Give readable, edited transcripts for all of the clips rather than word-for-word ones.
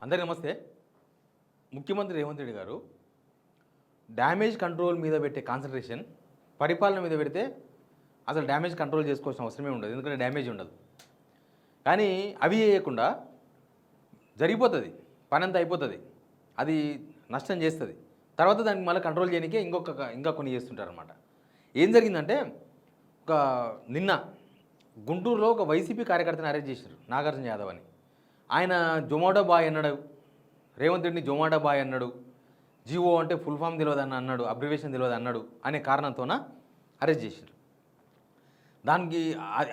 అందరికీ నమస్తే. ముఖ్యమంత్రి రేవంత్ రెడ్డి గారు డ్యామేజ్ కంట్రోల్ మీద పెట్టే కాన్సన్ట్రేషన్ పరిపాలన మీద పెడితే అసలు డ్యామేజ్ కంట్రోల్ చేసుకోవాల్సిన అవసరమే ఉండదు, ఎందుకంటే డ్యామేజ్ ఉండదు. కానీ అవి చేయకుండా జరిగిపోతుంది, పని అంతా అయిపోతుంది, అది నష్టం చేస్తుంది. తర్వాత దానికి మళ్ళీ కంట్రోల్ చేయడానికే ఇంకా కొన్ని చేస్తుంటారు అనమాట. ఏం జరిగిందంటే నిన్న గుంటూరులో ఒక వైసీపీ కార్యకర్తను అరెస్ట్ చేశారు, నాగార్జున యాదవ్ అని. ఆయన జొమాటో బాయ్ అన్నాడు, రేవంత్ రెడ్డిని జొమాటో బాయ్ అన్నాడు, జీవో అంటే ఫుల్ ఫామ్ తెలియదు అన్నాడు, అబ్రివేషన్ తెలియదు అన్నాడు అనే కారణంతోన అరెస్ట్ చేశారు. దానికి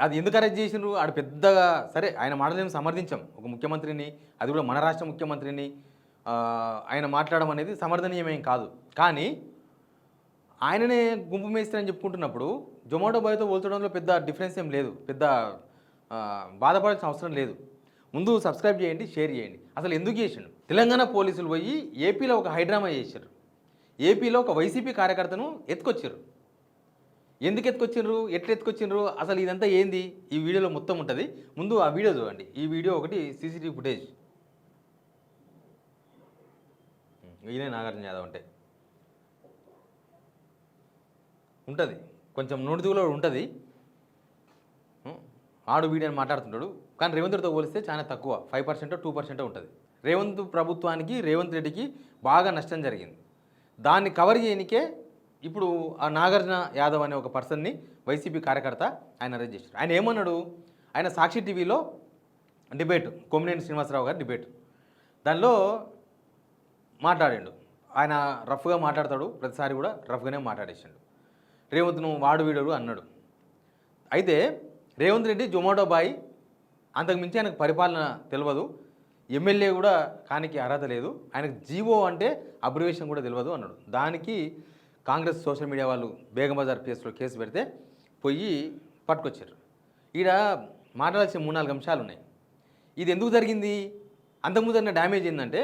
అది ఎందుకు అరెస్ట్ చేసినారు? ఆడు పెద్దగా సరే ఆయన మాటలేమి సమర్థించాం, ఒక ముఖ్యమంత్రిని, అది కూడా మన రాష్ట్ర ముఖ్యమంత్రిని ఆయన మాట్లాడడం అనేది సమర్థనీయమేం కాదు. కానీ ఆయననే గుంపు మేస్త్రి అని చెప్పుకుంటున్నప్పుడు జొమాటో బాయ్తో పోల్చడంలో పెద్ద డిఫరెన్స్ ఏం లేదు, పెద్ద బాధపడాల్సిన అవసరం లేదు. ముందు సబ్స్క్రైబ్ చేయండి, షేర్ చేయండి. అసలు ఎందుకు చేసిండు? తెలంగాణ పోలీసులు పోయి ఏపీలో ఒక హైడ్రామా చేశారు. ఏపీలో ఒక వైసీపీ కార్యకర్తను ఎత్తుకొచ్చారు. ఎందుకు ఎత్తుకొచ్చిండ్రు, ఎట్లా ఎత్తుకొచ్చిండ్రు, అసలు ఇదంతా ఏంది ఈ వీడియోలో మొత్తం ఉంటుంది. ముందు ఆ వీడియో చూడండి. ఈ వీడియో ఒకటి సీసీటీవీ ఫుటేజ్. ఈయనే నాగార్జున యాదవ్ అంటే ఉంటుంది, కొంచెం నోటిదిగులో ఉంటుంది. ఆడు వీడియోని మాట్లాడుతుంటాడు, కానీ రేవంత్ రెడ్డితో పోలిస్తే చాలా తక్కువ, 5% 2% ఉంటుంది. రేవంత్ ప్రభుత్వానికి, రేవంత్ రెడ్డికి బాగా నష్టం జరిగింది. దాన్ని కవర్ చేయనికే ఇప్పుడు ఆ నాగార్జున యాదవ్ అనే ఒక పర్సన్ని, వైసీపీ కార్యకర్త, ఆయన అరెస్ట్ చేశారు. ఆయన ఏమన్నాడు? ఆయన సాక్షి టీవీలో డిబేట్, కొమ్మినేని శ్రీనివాసరావు గారి డిబేట్, దానిలో మాట్లాడాడు. ఆయన రఫ్గా మాట్లాడతాడు, ప్రతిసారి కూడా రఫ్గానే మాట్లాడేసాడు. రేవంత్ను వాడు వీడు అన్నాడు. అయితే రేవంత్ రెడ్డి జొమాటో బాయ్, అంతకుమించి ఆయనకు పరిపాలన తెలియదు, ఎమ్మెల్యే కూడా కానికి అర్హత లేదు, ఆయనకు జీవో అంటే అబ్రివేషన్ కూడా తెలియదు అన్నాడు. దానికి కాంగ్రెస్ సోషల్ మీడియా వాళ్ళు బేగం బజార్ కేసులో కేసు పెడితే పోయి పట్టుకొచ్చారు. ఈడ మాట్లాడాల్సిన 3-4 అంశాలు ఉన్నాయి. ఇది ఎందుకు జరిగింది? అంతకుముందు జరిగిన డ్యామేజ్ ఏంటంటే,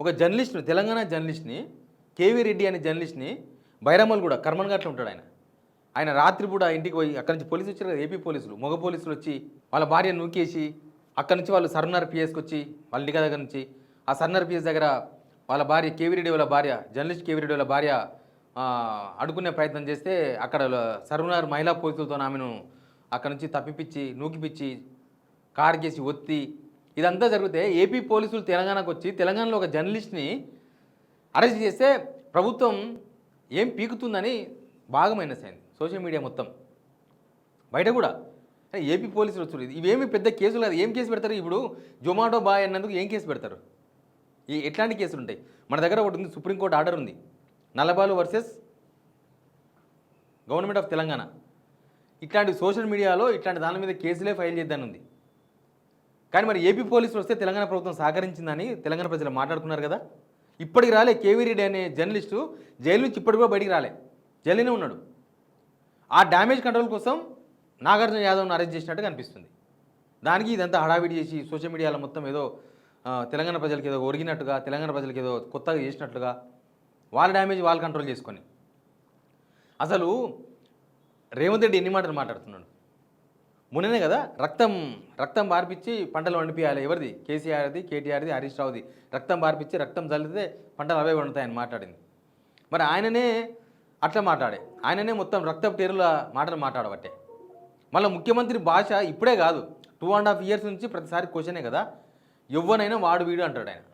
ఒక జర్నలిస్ట్ని, తెలంగాణ జర్నలిస్ట్ని, కేవీ రెడ్డి అనే జర్నలిస్ట్ని, బైరమల్ కూడా కర్మన్ ఘాట్లో ఉంటాడు ఆయన రాత్రిపూట ఇంటికి పోయి, అక్కడి నుంచి పోలీసులు వచ్చారు కదా, ఏపీ పోలీసులు, మగ పోలీసులు వచ్చి వాళ్ళ భార్యను నూకేసి, అక్కడి నుంచి వాళ్ళు సర్నార్ పిఎస్కి వచ్చి, వాళ్ళ ఇంటికి దగ్గర నుంచి ఆ సర్నార్ పిఎస్ దగ్గర వాళ్ళ భార్య కేవీరెడ్డి వాళ్ళ భార్య, జర్నలిస్ట్ కేవీరెడ్డి వాళ్ళ భార్య అడుకునే ప్రయత్నం చేస్తే అక్కడ సర్నార్ మహిళా పోలీసులతో ఆమెను అక్కడి నుంచి తప్పిపిచ్చి, నూకిపిచ్చి, కారు చేసి ఒత్తి, ఇదంతా జరిగితే ఏపీ పోలీసులు తెలంగాణకు వచ్చి తెలంగాణలో ఒక జర్నలిస్ట్ని అరెస్ట్ చేస్తే ప్రభుత్వం ఏం పీకుతుందని బాగా మైనస్ అయింది సోషల్ మీడియా మొత్తం, బయట కూడా. ఏపీ పోలీసులు వచ్చారు, ఇవేమి పెద్ద కేసులు కాదు. ఏం కేసు పెడతారు? ఇప్పుడు జొమాటో బాయ్ అన్నందుకు ఏం కేసు పెడతారు? ఎట్లాంటి కేసులు ఉంటాయి? మన దగ్గర ఒకటి ఉంది, సుప్రీంకోర్టు ఆర్డర్ ఉంది, నల్లబాలు వర్సెస్ గవర్నమెంట్ ఆఫ్ తెలంగాణ. ఇట్లాంటి సోషల్ మీడియాలో ఇట్లాంటి దాని మీద కేసులే ఫైల్ చేద్దాని ఉంది. కానీ మరి ఏపీ పోలీసులు వస్తే తెలంగాణ ప్రభుత్వం సహకరించిందని తెలంగాణ ప్రజలు మాట్లాడుకున్నారు కదా. ఇప్పటికి రాలే కేవీ రెడ్డి అనే జర్నలిస్టు జైలు నుంచి ఇప్పటికి కూడా బయటికి రాలే, జైలునే ఉన్నాడు. ఆ డ్యామేజ్ కంట్రోల్ కోసం నాగార్జున యాదవ్ను అరెస్ట్ చేసినట్టుగా అనిపిస్తుంది. దానికి ఇదంతా హడావిడి చేసి సోషల్ మీడియాలో మొత్తం ఏదో తెలంగాణ ప్రజలకి ఏదో ఒరిగినట్టుగా, తెలంగాణ ప్రజలకి ఏదో కొత్తగా చేసినట్లుగా, వాళ్ళ డ్యామేజ్ వాళ్ళు కంట్రోల్ చేసుకొని. అసలు రేవంత్ రెడ్డి ఎన్ని మాటలు మాట్లాడుతున్నాడు? మొన్ననే కదా రక్తం బార్పిచ్చి పంటలు వండిపియాలి. ఎవరిది? కేసీఆర్ది, కేటీఆర్ది, హరీష్ రావుది. రక్తం బార్పిచ్చి రక్తం చల్లితే పంటలు అవే వండుతాయని మాట్లాడింది. మరి ఆయననే అట్లా మాట్లాడే, ఆయననే మొత్తం రక్తపు టేరుల మాటలు మాట్లాడబట్టే. మళ్ళీ ముఖ్యమంత్రి భాష ఇప్పుడే కాదు, 2.5 years నుంచి ప్రతిసారి క్వశ్చనే కదా, ఎవరినైనా వాడు వీడు అంటాడు ఆయన.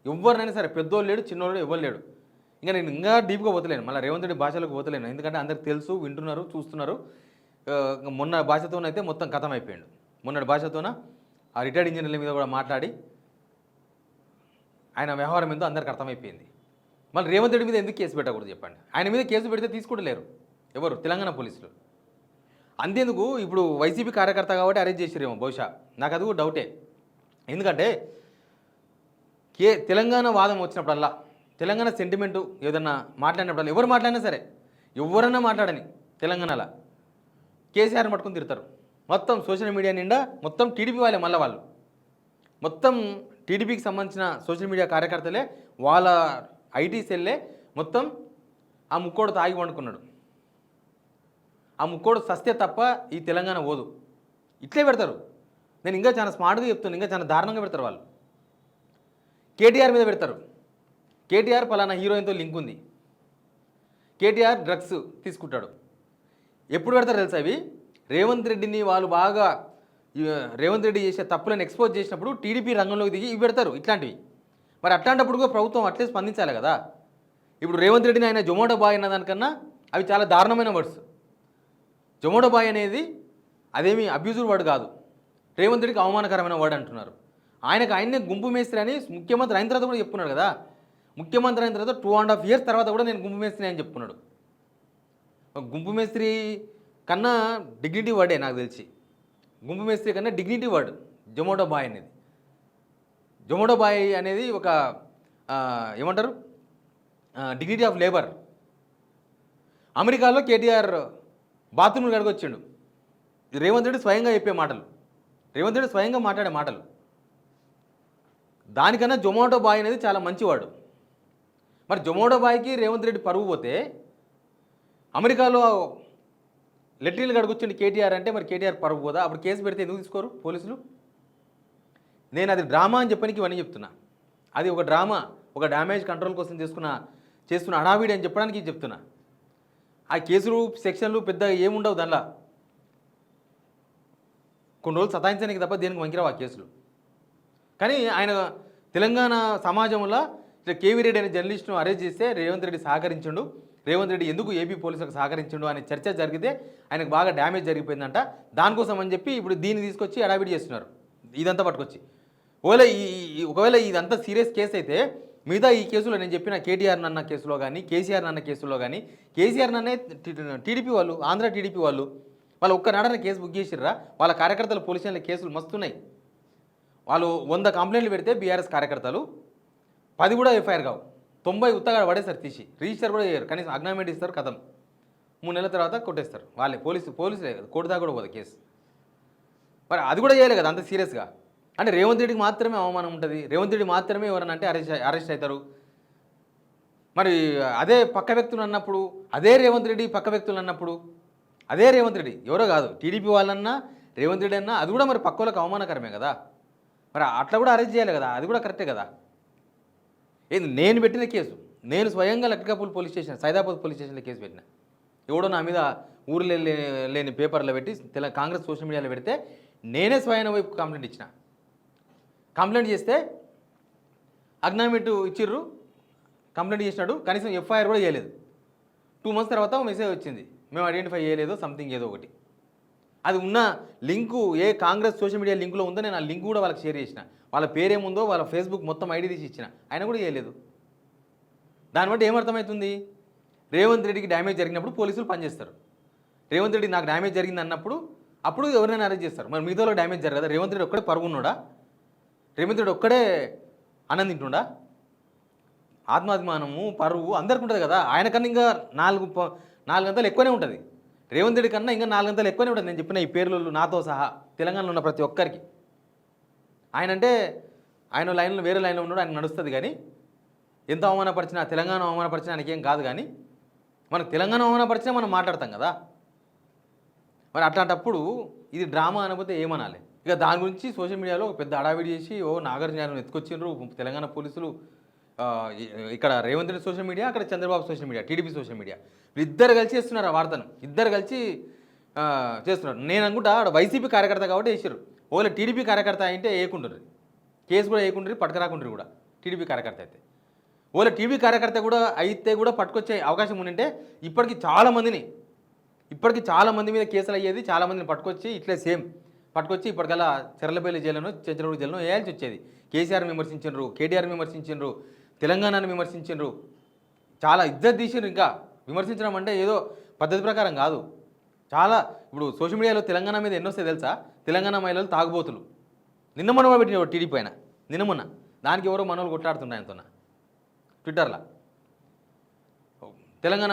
ఎవరినైనా సరే, పెద్దోళ్ళు లేడు, చిన్నోళ్ళు ఎవరు లేడు. నేను ఇంకా డీప్గా పోతలేను, మళ్ళీ రేవంత్ రెడ్డి భాషలోకి పోతలేను, ఎందుకంటే అందరికి తెలుసు, వింటున్నారు, చూస్తున్నారు. మొన్న భాషతోనైతే మొత్తం కథం అయిపోయాడు. మొన్నటి భాషతోన ఆ రిటైర్డ్ ఇంజనీర్ల మీద కూడా మాట్లాడి ఆయన వ్యవహారం ఏందో అందరికి అర్థమైపోయింది. మళ్ళీ రేవంత్ రెడ్డి మీద ఎందుకు కేసు పెట్టకూడదు చెప్పండి? ఆయన మీద కేసు పెడితే తీసుకుంటలేరు ఎవరు? తెలంగాణ పోలీసులు. అంతేందుకు ఇప్పుడు వైసీపీ కార్యకర్త కాబట్టి అరెస్ట్ చేసిరేమో బహుశా, నాకు అది కూడా డౌటే. ఎందుకంటే తెలంగాణ వాదం వచ్చినప్పుడల్లా, తెలంగాణ సెంటిమెంటు ఏదన్నా మాట్లాడినప్పుడల్లా, ఎవరు మాట్లాడినా సరే, ఎవరన్నా మాట్లాడని తెలంగాణలో కేసీఆర్ పట్టుకుని తిడతారు. మొత్తం సోషల్ మీడియా నిండా మొత్తం టీడీపీ వాళ్ళే, మళ్ళీ వాళ్ళు మొత్తం టీడీపీకి సంబంధించిన సోషల్ మీడియా కార్యకర్తలే, వాళ్ళ ఐటీ సెల్లే మొత్తం ఆ ముక్కోడు తాగి వండుకున్నాడు. ఆ ముక్కోడు సస్తే తప్ప ఈ తెలంగాణ పోదు. ఇట్లే పెడతారు. నేను ఇంకా చాలా స్మార్ట్గా చెప్తాను, ఇంకా చాలా దారుణంగా పెడతారు వాళ్ళు. కేటీఆర్ మీద పెడతారు. కేటీఆర్ పలానా హీరోయిన్తో లింక్ ఉంది, కేటీఆర్ డ్రగ్స్ తీసుకుంటాడు. ఎప్పుడు పెడతారు తెలుసా ఇవి? రేవంత్ రెడ్డిని వాళ్ళు బాగా రేవంత్ రెడ్డి చేసే తప్పులను ఎక్స్పోజ్ చేసినప్పుడు టీడీపీ రంగంలోకి దిగి ఇవి పెడతారు ఇట్లాంటివి. మరి అట్లాంటప్పుడు కూడా ప్రభుత్వం అట్లే స్పందించాలి కదా. ఇప్పుడు రేవంత్ రెడ్డిని ఆయన జొమాటో బాయ్ అన్న దానికన్నా అవి చాలా దారుణమైన వర్డ్స్. జొమాటో బాయ్ అనేది అదేమి అబ్యూజివ్ వర్డ్ కాదు, రేవంత్ రెడ్డికి అవమానకరమైన వర్డ్ అంటున్నారు. ఆయనే గుంపు మేస్త్రి అని ముఖ్యమంత్రి అయిన తర్వాత కూడా చెప్పుకున్నాడు కదా. ముఖ్యమంత్రి అయిన తర్వాత 2.5 years తర్వాత కూడా నేను గుంపు మేస్త్రి అని చెప్పుకున్నాడు. గుంపు మేస్త్రి కన్నా డిగ్నిటీ వర్డే నాకు తెలిసి, గుంపు మేస్త్రి కన్నా డిగ్నిటీ వర్డ్ జొమాటో బాయ్ అనేది. జొమాటో బాయ్ అనేది ఒక ఏమంటారు, డిగ్నిటీ ఆఫ్ లేబర్. అమెరికాలో కేటీఆర్ బాత్రూమ్లు కడుగొచ్చిండు. రేవంత్ రెడ్డి స్వయంగా చెప్పే మాటలు, రేవంత్ రెడ్డి స్వయంగా మాట్లాడే మాటలు. దానికన్నా జొమాటో బాయ్ అనేది చాలా మంచివాడు. మరి జొమాటో బాయ్కి రేవంత్ రెడ్డి పరువు పోతే అమెరికాలో లెట్రిన్లు కడుగొచ్చిండు కేటీఆర్ అంటే మరి కేటీఆర్ పరువు పోదా? అప్పుడు కేసు పెడితే ఎందుకు తీసుకోరు పోలీసులు? నేను అది డ్రామా అని చెప్పడానికి ఇవన్నీ చెప్తున్నా. అది ఒక డ్రామా, ఒక డ్యామేజ్ కంట్రోల్ కోసం చేస్తున్న హడావిడి అని చెప్పడానికి చెప్తున్నా. ఆ కేసులు సెక్షన్లు పెద్ద ఏముండవు దానిలో, కొన్ని రోజులు సతాయించడానికి తప్ప దేనికి వంకిరావు ఆ కేసులు. కానీ ఆయన తెలంగాణ సమాజంలో కేవీ రెడ్డి అనే జర్నలిస్ట్ను అరెస్ట్ చేస్తే రేవంత్ రెడ్డి సహకరించిండు, రేవంత్ రెడ్డి ఎందుకు ఏపీ పోలీసులకు సహకరించిండు అనే చర్చ జరిగితే ఆయనకు బాగా డ్యామేజ్ జరిగిపోయిందంట. దానికోసం అని చెప్పి ఇప్పుడు దీన్ని తీసుకొచ్చి అడావిడి చేస్తున్నారు ఇదంతా పట్టుకొచ్చి. ఒకవేళ ఇదంతా సీరియస్ కేసు అయితే మిగతా ఈ కేసులో నేను చెప్పిన కేటీఆర్ నన్న కేసులో కానీ, కేసీఆర్ నన్న కేసులో కానీ, కేసీఆర్ నన్నే టీడీపీ వాళ్ళు, ఆంధ్ర టీడీపీ వాళ్ళు ఒక్కనాడనే కేసు బుక్ చేసిర్రా? వాళ్ళ కార్యకర్తలు పోలీస్ స్టేషన్లో కేసులు మస్తున్నాయి. వాళ్ళు 100 కంప్లైంట్లు పెడితే బీఆర్ఎస్ కార్యకర్తలు 10 కూడా ఎఫ్ఐఆర్ కావు, 90 ఉత్తగా పడేస్తారు తీసి, రిజిస్టర్ కూడా చేయరు, కనీసం అగ్నామెంట్ ఇస్తారు, కథం 3 నెలల తర్వాత కొట్టేస్తారు వాళ్ళే. పోలీసులే కోర్టు దాకా కూడా పోదు కేసు. మరి అది కూడా చేయలేదు కదా అంత సీరియస్గా. అంటే రేవంత్ రెడ్డికి మాత్రమే అవమానం ఉంటుంది, రేవంత్ రెడ్డి మాత్రమే ఎవరన్నా అంటే అరెస్ట్ అవుతారు. మరి అదే పక్క వ్యక్తులు అన్నప్పుడు, అదే రేవంత్ రెడ్డి పక్క వ్యక్తులు అన్నప్పుడు, అదే రేవంత్ రెడ్డి ఎవరో కాదు టీడీపీ వాళ్ళన్నా రేవంత్ రెడ్డి అన్నా అది కూడా మరి పక్క వాళ్ళకి అవమానకరమే కదా. మరి అట్లా కూడా అరెస్ట్ చేయాలి కదా, అది కూడా కరెక్టే కదా. ఏంది నేను పెట్టిన కేసు, నేను స్వయంగా లక్కాపూల్ పోలీస్ స్టేషన్, సైదాబాద్ పోలీస్ స్టేషన్లో కేసు పెట్టిన. ఎవడో నా మీద ఊర్లో లేని పేపర్లో పెట్టి కాంగ్రెస్ సోషల్ మీడియాలో పెడితే నేనే స్వయం వైపు కంప్లైంట్ ఇచ్చిన. కంప్లైంట్ చేస్తే అగ్నామెంట్ ఇచ్చిర్రు, కంప్లైంట్ చేసినాడు, కనీసం ఎఫ్ఐఆర్ కూడా చేయలేదు. 2 months తర్వాత మెసేజ్ వచ్చింది, మేము ఐడెంటిఫై చేయలేదు సంథింగ్ ఏదో ఒకటి. అది ఉన్న లింకు ఏ కాంగ్రెస్ సోషల్ మీడియా లింకులో ఉందో నేను ఆ లింక్ కూడా వాళ్ళకి షేర్ చేసిన, వాళ్ళ పేరేముందో వాళ్ళ ఫేస్బుక్ మొత్తం ఐడి తీసి ఇచ్చిన, ఆయన కూడా చేయలేదు. దాన్ని బట్టి ఏమర్థమవుతుంది? రేవంత్ రెడ్డికి డ్యామేజ్ జరిగినప్పుడు పోలీసులు పనిచేస్తారు. రేవంత్ రెడ్డి నాకు డ్యామేజ్ జరిగింది అన్నప్పుడు అప్పుడు ఎవరైనా అరెస్ట్ చేస్తారు. మరి మిగతా డ్యామేజ్ జరగదా? రేవంత్ రెడ్డి ఒక్కడే పరుగున్నాడా? రేవంత్ రెడ్డి ఒక్కడే ఆనందింటుండా? ఆత్మాభిమానము పరువు అందరికి ఉంటుంది కదా. ఆయన కన్నా ఇంకా 4 గంటలు ఎక్కువనే ఉంటుంది. రేవంత్ రెడ్డి కన్నా ఇంకా 4 గంటలు ఎక్కువనే ఉంటుంది. నేను చెప్పిన ఈ పేర్లు నాతో సహా తెలంగాణలో ఉన్న ప్రతి ఒక్కరికి. ఆయన అంటే ఆయన లైన్లో వేరే లైన్లో ఉన్నాడు, ఆయన నడుస్తుంది. కానీ ఎంత అవమానపరిచినా, తెలంగాణ అవమానపరిచినా ఆయనకేం కాదు. కానీ మనకు తెలంగాణ అవమానపరిచినా మనం మాట్లాడతాం కదా. మరి అట్లాంటప్పుడు ఇది డ్రామా అనకపోతే ఏమనాలి? ఇక దాని గురించి సోషల్ మీడియాలో ఒక పెద్ద హడావిడి చేసి నాగార్జున ఎత్తుకొచ్చిండ్రు తెలంగాణ పోలీసులు. ఇక్కడ రేవంత్ రెడ్డి సోషల్ మీడియా, అక్కడ Chandrababu social media, TDP social media, ఇద్దరు కలిసి చేస్తున్నారు ఆ వార్తను, ఇద్దరు కలిసి చేస్తున్నారు. నేను అనుకుంటా ఆడ వైసీపీ కార్యకర్త కాబట్టి వేసారు. ఓలా టీడీపీ కార్యకర్త అయితే వేయకుండ్రి, కేసు కూడా వేయకుండ్రి, పట్టుకురాకుండ్రి కూడా టీడీపీ కార్యకర్త అయితే. ఓలా టీవీ కార్యకర్త కూడా అయితే కూడా పట్టుకొచ్చే అవకాశం ఉండింటే ఇప్పటికి చాలామంది మీద కేసులు అయ్యేది, చాలామందిని పట్టుకొచ్చి ఇట్లే సేమ్ పట్టుకొచ్చి ఇప్పటికల్లా చెర్లపల్లి జైలును, చెంచలూరు జైలును వేయాల్సి వచ్చేది. కేసీఆర్ని విమర్శించిండ్రు, కేటీఆర్ని విమర్శించిండ్రు, తెలంగాణని విమర్శించిండ్రు, చాలా ఇజ్జత్ తీసిండ్రు. ఇంకా విమర్శించడం అంటే ఏదో పద్ధతి ప్రకారం కాదు. చాలా ఇప్పుడు సోషల్ మీడియాలో తెలంగాణ మీద ఎన్నో వస్తాయి తెలుసా? తెలంగాణ మహిళలు తాగుబోతులు నిన్న మొన్న పెట్టిన టీడీపీ పైన, నిన్న మొన్న దానికి ఎవరో మనోళ్ళు కొట్లాడుతున్నాయి ఆయనతో ట్విట్టర్లో. తెలంగాణ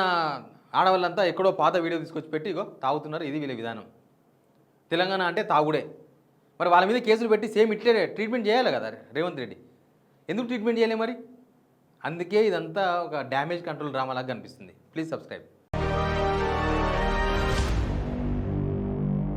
ఆడవాళ్ళంతా ఎక్కడో పాత వీడియో తీసుకొచ్చి పెట్టి ఇగో తాగుతున్నారు, ఇది వీళ్ళ విధానం. తెలంగాణ అంటే తాగుడే. మరి వాళ్ళ మీద కేసులు పెట్టి సేమ్ ఇట్లే ట్రీట్మెంట్ చేయాలి కదా రేవంత్ రెడ్డి. ఎందుకు ట్రీట్మెంట్ చేయలే మరి? అందుకే ఇదంతా ఒక డ్యామేజ్ కంట్రోల్ డ్రామా లాగా కనిపిస్తుంది. Please subscribe.